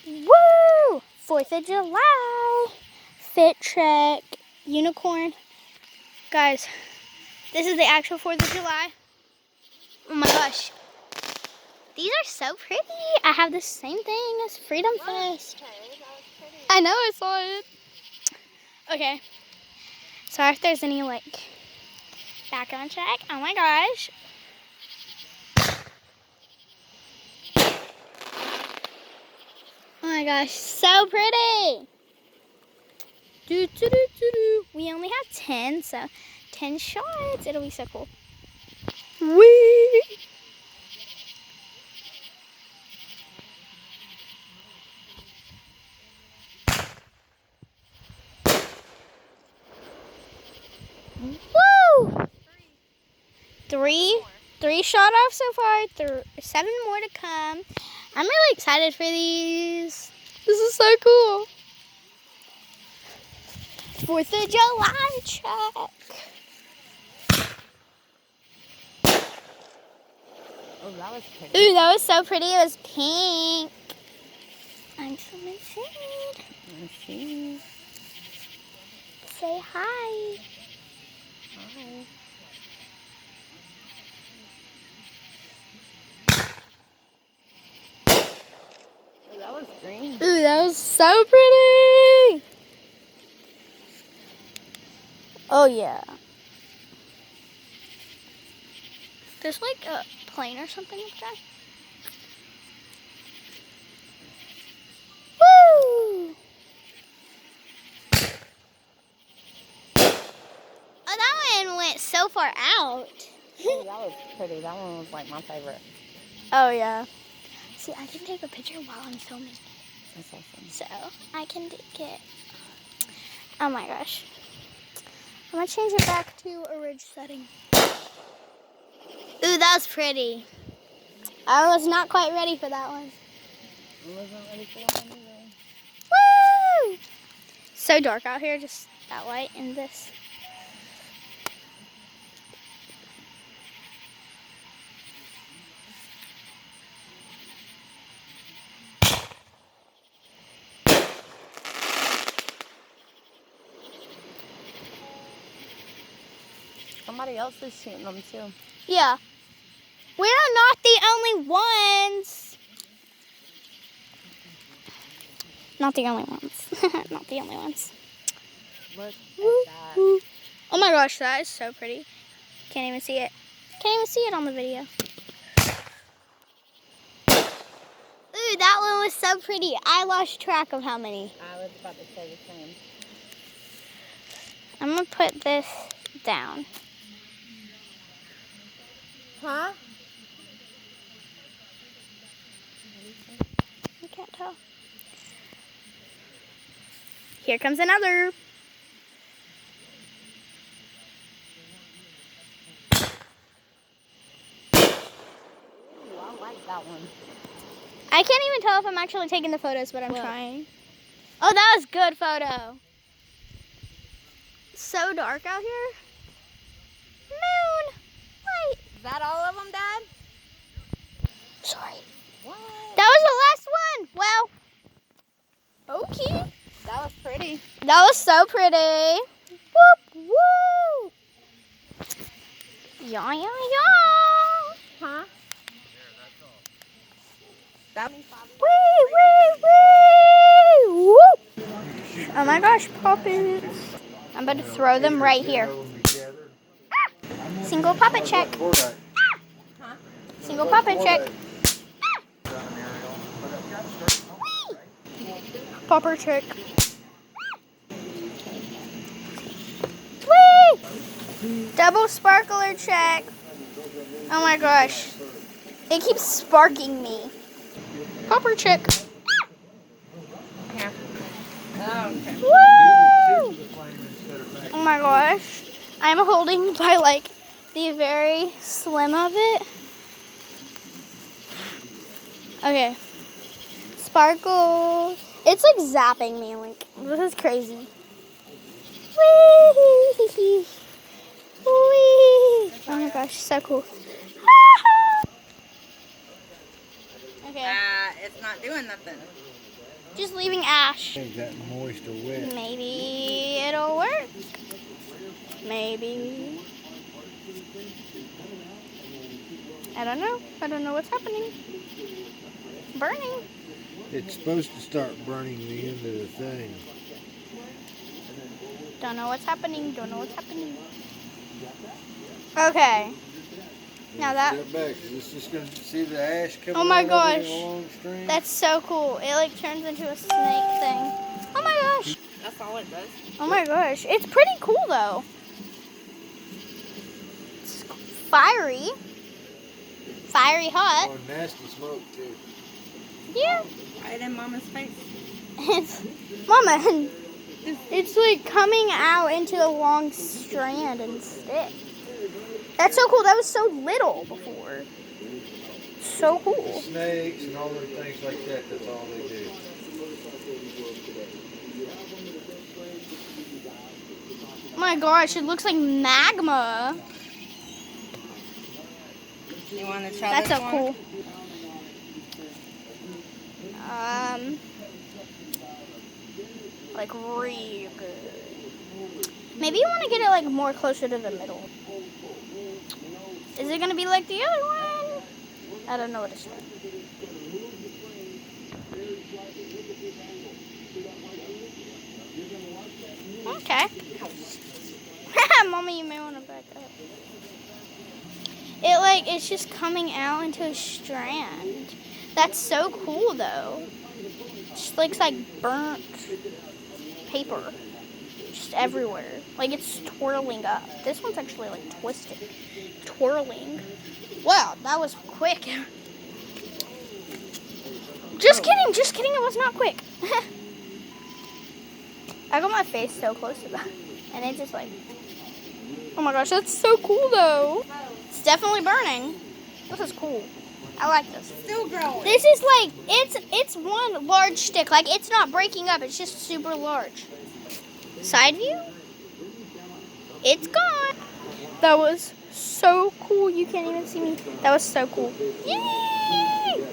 Woo! 4th of July. Fit check. Unicorn. Guys, this is the actual 4th of July. Oh my gosh. These are so pretty. I have the same thing as Freedom Fest. I know, I saw it. Okay. Sorry if there's any like background check. Oh my gosh. Oh my gosh, so pretty. Do, do, do, do, do. We only have 10, so 10 shots. It'll be so cool. Whee! Woo! Three shot off so far. 7 more to come. I'm really excited for these. This is so cool. 4th of July check. Oh, that was pretty. Ooh, that was so pretty. It was pink. I'm so excited. Let's see. Say hi. Hi. Oh, that was green. Ooh, that was so pretty. Oh, yeah. There's like a plane or something like that. Woo! Oh, that one went so far out. Oh, that was pretty. That one was like my favorite. Oh, yeah. See, I can take a picture while I'm filming. That's awesome. So, I can take it. Oh my gosh. I'm going to change it back to a ridge setting. Ooh, that was pretty. I was not quite ready for that one. I wasn't ready for that one either. Woo! So dark out here, just that light and this. Somebody else is shooting them too. Yeah. We're not the only ones. Not the only ones. Not the only ones. Look at that. Oh my gosh, that is so pretty. Can't even see it. Can't even see it on the video. Ooh, that one was so pretty. I lost track of how many. I was about to say the same. I'm going to put this down. Huh? I can't tell. Here comes another. Ooh, I like that one. I can't even tell if I'm actually taking the photos, but I'm trying. Oh, that was good photo. So dark out here. Moon. Light. Is that all of them, Dad? Sorry. What? That was the last one. Well, okay. That was pretty. That was so pretty. Whoop, woo. Yeah, yeah, yeah. Huh? That Wee, wee, wee. Whoop. Oh my gosh, puppets. I'm about to throw them right here. Single puppet check. Single puppet check. Popper check. Whee! Double sparkler check. Oh my gosh. It keeps sparking me. Popper check. Yeah. Okay. Woo! Oh my gosh. I'm holding by like the very slim of it. Okay. Sparkles. It's like zapping me. Like, this is crazy. Whee! Whee! Oh my gosh, so cool. Okay. It's not doing nothing. Just leaving ash. Is that moist or wet? Maybe it'll work. Maybe. I don't know. I don't know what's happening. Burning. It's supposed to start burning the end of the thing. Don't know what's happening. Don't know what's happening. Okay. Now that. Step back. It's just gonna see the ash coming. Oh my out gosh. in a long string. That's so cool. It like turns into a snake thing. Oh my gosh. That's all it does. Oh my gosh. It's pretty cool though. It's fiery. Fiery hot. Oh, nasty smoke too. Yeah. Right in Mama's face. It's Mama. It's like coming out into a long strand and stick. That's so cool. That was so little before. So cool. Snakes and all them things like that. That's all they do. Oh my gosh, it looks like magma. You want to try That's this so one? cool. Like real good. Maybe you want to get it like more closer to the middle. Is it gonna be like the other one? I don't know what it's like. Okay. Mommy, you may want to back up. It's just coming out into a strand. That's so cool though. It just looks like burnt paper. Just everywhere. Like it's twirling up. This one's actually like twisted. Twirling. Wow, that was quick. Just kidding, it was not quick. I got my face so close to that. And it just like, oh my gosh, that's so cool though. It's definitely burning. This is cool. I like this. Still growing. This is like, it's one large stick. Like it's not breaking up, it's just super large. Side view? It's gone. That was so cool. You can't even see me. That was so cool. Yay!